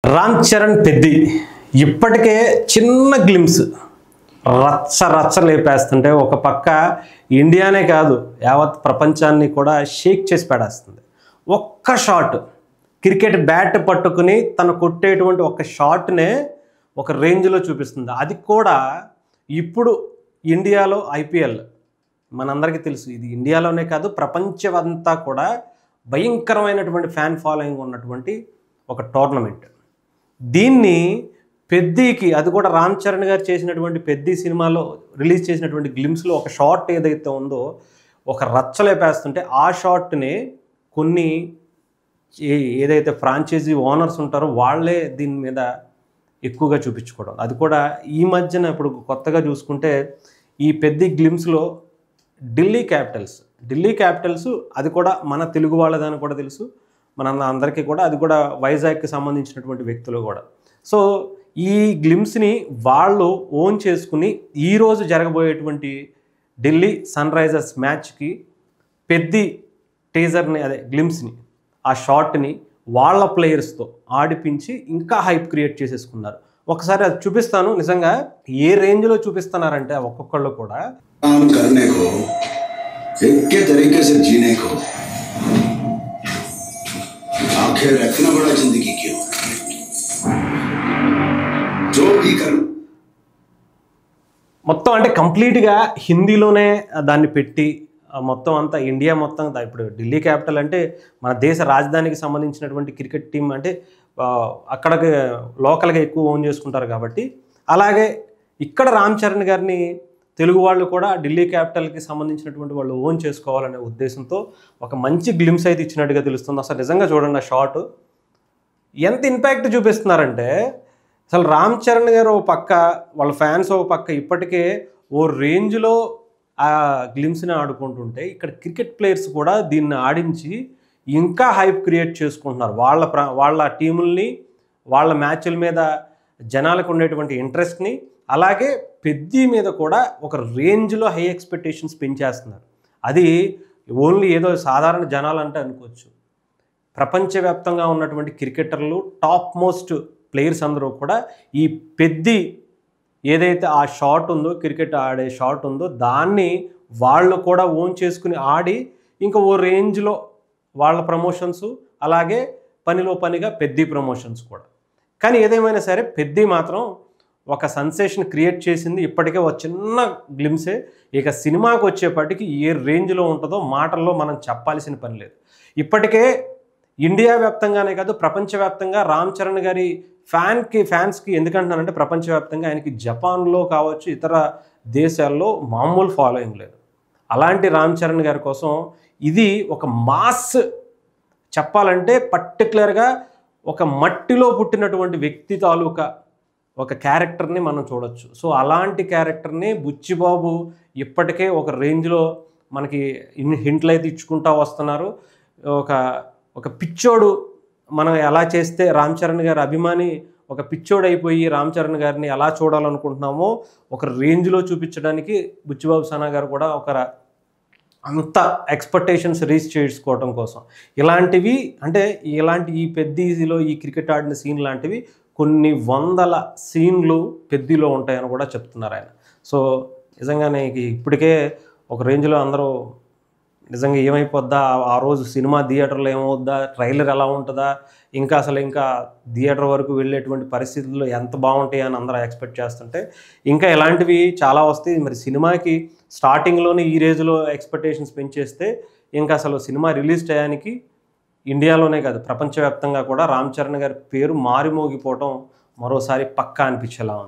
రామ్ చరణ్ పెద్ది ఇప్పటికే చిన్న గ్లిమ్స్ రచ్చ రచ్చ లేపేస్తుంటే ఒక పక్క ఇండియానే కాదు యావత్ ప్రపంచాన్ని కూడా షేక్ చేసి పడేస్తుంది. ఒక్క షాట్ క్రికెట్ బ్యాట్ పట్టుకుని తను కొట్టేటువంటి ఒక షాట్నే ఒక రేంజ్లో చూపిస్తుంది. అది కూడా ఇప్పుడు ఇండియాలో ఐపీఎల్ మనందరికీ తెలుసు. ఇది ఇండియాలోనే కాదు ప్రపంచమంతా కూడా భయంకరమైనటువంటి ఫ్యాన్ ఫాలోయింగ్ ఉన్నటువంటి ఒక టోర్నమెంట్. దీన్ని పెద్దికి అది కూడా రామ్ చరణ్ గారు చేసినటువంటి పెద్ది సినిమాలో రిలీజ్ చేసినటువంటి గ్లిమ్స్లో ఒక షాట్ ఏదైతే ఉందో ఒక రచ్చలేపేస్తుంటే ఆ షాట్ని కొన్ని ఏదైతే ఫ్రాంచైజీ ఓనర్స్ ఉంటారో వాళ్ళే దీని మీద ఎక్కువగా చూపించుకోవడం. అది కూడా ఈ మధ్యన ఇప్పుడు కొత్తగా చూసుకుంటే ఈ పెద్ది గ్లిమ్స్లో ఢిల్లీ క్యాపిటల్స్ అది కూడా మన తెలుగు వాళ్ళదని కూడా తెలుసు, మన అందరికీ కూడా. అది కూడా వైజాగ్కి సంబంధించినటువంటి వ్యక్తులు కూడా. సో ఈ గ్లిమ్స్ని వాళ్ళు ఓన్ చేసుకుని ఈరోజు జరగబోయేటువంటి ఢిల్లీ సన్ రైజర్స్ మ్యాచ్కి పెద్ది టీజర్ని అదే గ్లిమ్స్ని ఆ షాట్ని వాళ్ళ ప్లేయర్స్తో ఆడిపించి ఇంకా హైప్ క్రియేట్ చేసేసుకున్నారు. ఒకసారి అది చూపిస్తాను. నిజంగా ఏ రేంజ్లో చూపిస్తున్నారంటే ఒక్కొక్కళ్ళు కూడా మొత్తం అంటే కంప్లీట్గా హిందీలోనే దాన్ని పెట్టి మొత్తం అంతా ఇండియా మొత్తం ఇప్పుడు ఢిల్లీ క్యాపిటల్ అంటే మన దేశ రాజధానికి సంబంధించినటువంటి క్రికెట్ టీం అంటే అక్కడికి లోకల్గా ఎక్కువ ఓన్ చేసుకుంటారు కాబట్టి, అలాగే ఇక్కడ రామ్ చరణ్ గారిని తెలుగు వాళ్ళు కూడా ఢిల్లీ క్యాపిటల్కి సంబంధించినటువంటి వాళ్ళు ఓన్ చేసుకోవాలనే ఉద్దేశంతో ఒక మంచి గ్లిమ్స్ అయితే ఇచ్చినట్టుగా తెలుస్తుంది. అసలు నిజంగా చూడండి ఆ షాట్ ఎంత ఇంపాక్ట్ చూపిస్తున్నారంటే అసలు రామ్ చరణ్ గారు ఓ పక్క వాళ్ళ ఫ్యాన్స్ ఓ పక్క ఇప్పటికే ఓ రేంజ్లో ఆ గ్లిమ్స్ని ఆడుకుంటుంటే ఇక్కడ క్రికెట్ ప్లేయర్స్ కూడా దీన్ని ఆడించి ఇంకా హైప్ క్రియేట్ చేసుకుంటున్నారు. వాళ్ళ టీముల్ని వాళ్ళ మ్యాచ్ల మీద జనాలకు ఉండేటువంటి ఇంట్రెస్ట్ని, అలాగే పెద్ది మీద కూడా ఒక రేంజ్లో హై ఎక్స్పెక్టేషన్స్ పెంచేస్తున్నారు. అది ఓన్లీ ఏదో సాధారణ జనాలు అంటే అనుకోవచ్చు. ప్రపంచవ్యాప్తంగా ఉన్నటువంటి క్రికెటర్లు టాప్ మోస్ట్ ప్లేయర్స్ అందరూ కూడా ఈ పెద్ది ఏదైతే ఆ షాట్ ఉందో క్రికెట్ ఆడే షాట్ ఉందో దాన్ని వాళ్ళు కూడా ఓన్ చేసుకుని ఆడి ఇంకా ఓ రేంజ్లో వాళ్ళ ప్రమోషన్స్, అలాగే పనిలో పనిగా పెద్ది ప్రమోషన్స్ కూడా. కానీ ఏదేమైనా సరే పెద్ది మాత్రం ఒక సెన్సేషన్ క్రియేట్ చేసింది. ఇప్పటికే ఒక చిన్న గ్లిమ్సే. ఇక సినిమాకి వచ్చేప్పటికి ఏ రేంజ్లో ఉంటుందో మాటల్లో మనం చెప్పాల్సిన పని లేదు. ఇప్పటికే ఇండియా వ్యాప్తంగానే కాదు ప్రపంచవ్యాప్తంగా రామ్ చరణ్ గారి ఫ్యాన్స్కి ఎందుకంటున్నానంటే ప్రపంచవ్యాప్తంగా ఆయనకి జపాన్లో కావచ్చు ఇతర దేశాల్లో మామూలు ఫాలోయింగ్ లేదు. అలాంటి రామ్ చరణ్ గారి కోసం ఇది ఒక మాస్ చెప్పాలంటే పర్టికులర్గా ఒక మట్టిలో పుట్టినటువంటి వ్యక్తి తాలూకా ఒక క్యారెక్టర్ని మనం చూడొచ్చు. సో అలాంటి క్యారెక్టర్ని బుచ్చిబాబు ఇప్పటికే ఒక రేంజ్లో మనకి హింట్లు అయితే ఇచ్చుకుంటూ వస్తున్నారు. ఒక పిచ్చోడు మనం ఎలా చేస్తే రామ్ చరణ్ గారి అభిమాని ఒక పిచ్చోడు అయిపోయి రామ్ చరణ్ గారిని ఎలా చూడాలనుకుంటున్నామో ఒక రేంజ్లో చూపించడానికి బుచ్చిబాబు సానా గారు కూడా అంత ఎక్స్పెక్టేషన్స్ రీచ్ చేసుకోవడం కోసం ఇలాంటివి అంటే ఈ పెద్దిలో ఈ క్రికెట్ ఆడిన సీన్ లాంటివి కొన్ని వందల సీన్లు పెద్దిలో ఉంటాయని కూడా చెప్తున్నారు ఆయన. సో నిజంగానే ఇప్పటికే ఒక రేంజ్లో అందరూ నిజంగా ఏమైపోద్దా, ఆ రోజు సినిమా థియేటర్లో ఏమవుద్దా, ట్రైలర్ ఎలా ఉంటుందా, ఇంకా థియేటర్ వరకు వెళ్ళేటువంటి పరిస్థితుల్లో ఎంత బాగుంటాయి అని అందరూ ఎక్స్పెక్ట్ చేస్తుంటే ఇంకా ఇలాంటివి చాలా వస్తాయి. మరి సినిమాకి స్టార్టింగ్లోనే ఈ రేంజ్లో ఎక్స్పెక్టేషన్స్ పెంచేస్తే ఇంకా సినిమా రిలీజ్ టయానికి ఇండియాలోనే కాదు ప్రపంచవ్యాప్తంగా కూడా రామ్ చరణ్ గారి పేరు మారిమోగిపోవటం మరోసారి పక్కా అనిపించేలా ఉంది.